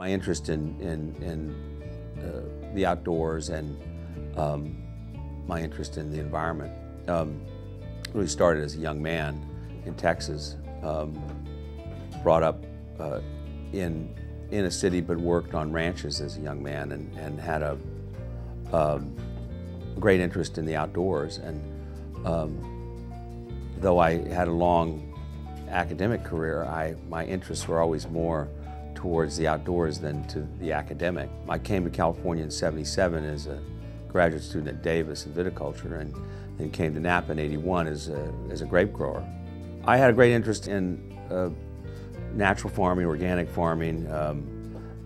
my interest in the outdoors and my interest in the environment really started as a young man in Texas, brought up in a city but worked on ranches as a young man and had a great interest in the outdoors. And though I had a long academic career, my interests were always more towards the outdoors than to the academic. I came to California in '77 as a graduate student at Davis in viticulture, and then came to Napa in '81 as a grape grower. I had a great interest in natural farming, organic farming,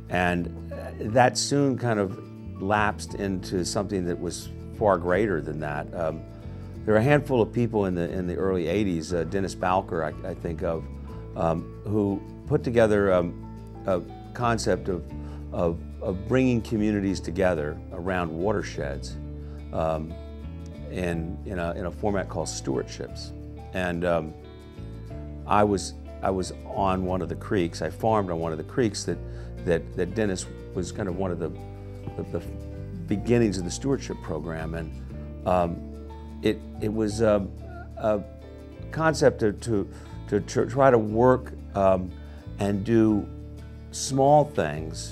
and that soon kind of lapsed into something that was far greater than that. There were a handful of people in the early '80s, Dennis Balker I think of, who put together a concept of bringing communities together around watersheds in a format called stewardships. And I was on one of the creeks. I farmed on one of the creeks that Dennis was kind of one of the beginnings of the stewardship program, and it was a concept to try to work and do small things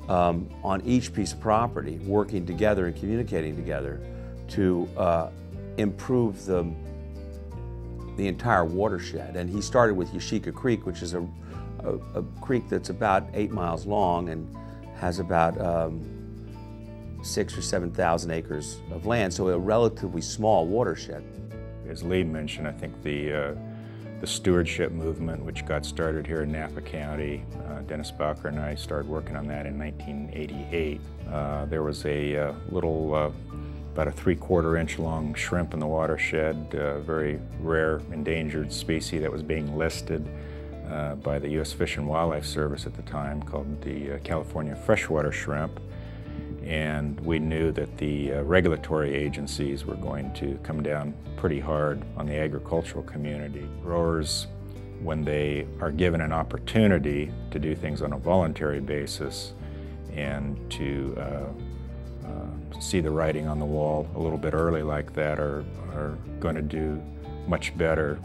on each piece of property, working together and communicating together to improve the entire watershed. And he started with Yashika Creek, which is a creek that's about 8 miles long and has about 6,000 or 7,000 acres of land, so a relatively small watershed. As Lee mentioned, I think the stewardship movement, which got started here in Napa County, Dennis Balker and I started working on that in 1988. There was a little, about a 3/4 inch long shrimp in the watershed, a very rare endangered species that was being listed by the U.S. Fish and Wildlife Service at the time, called the California freshwater shrimp. And we knew that the regulatory agencies were going to come down pretty hard on the agricultural community. Growers, when they are given an opportunity to do things on a voluntary basis and to see the writing on the wall a little bit early like that, are going to do much better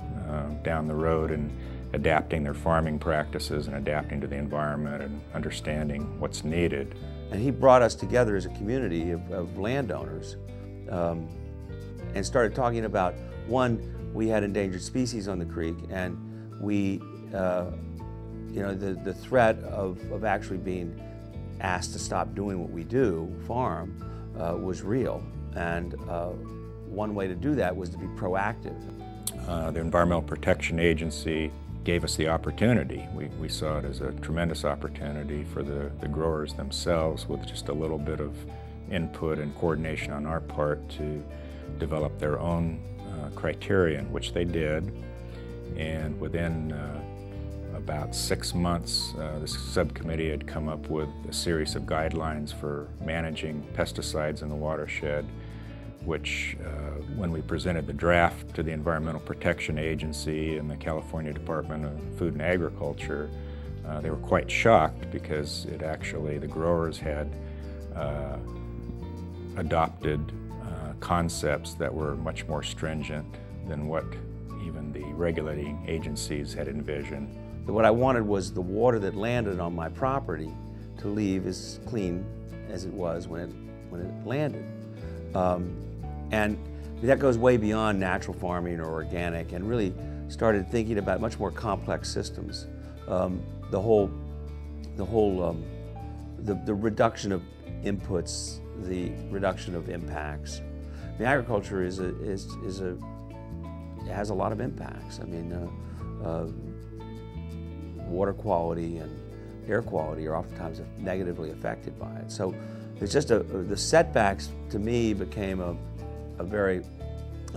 down the road in adapting their farming practices and adapting to the environment and understanding what's needed. And he brought us together as a community of landowners and started talking about, one, we had endangered species on the creek, and we, the threat of actually being asked to stop doing what we do, farm, was real. And one way to do that was to be proactive. The Environmental Protection Agency gave us the opportunity. We saw it as a tremendous opportunity for the growers themselves, with just a little bit of input and coordination on our part, to develop their own criterion, which they did. And within about 6 months, this subcommittee had come up with a series of guidelines for managing pesticides in the watershed, which when we presented the draft to the Environmental Protection Agency and the California Department of Food and Agriculture, they were quite shocked, because the growers had adopted concepts that were much more stringent than what even the regulating agencies had envisioned. What I wanted was the water that landed on my property to leave as clean as it was when it landed. And that goes way beyond natural farming or organic, and really started thinking about much more complex systems. The reduction of inputs, the reduction of impacts. The agriculture has a lot of impacts. I mean, water quality and air quality are oftentimes negatively affected by it. So it's just the setbacks to me became a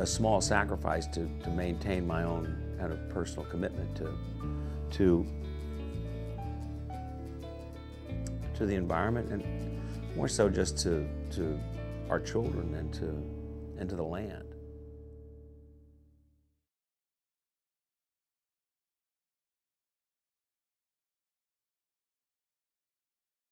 small sacrifice to maintain my own kind of personal commitment to the environment, and more so just to our children and to the land.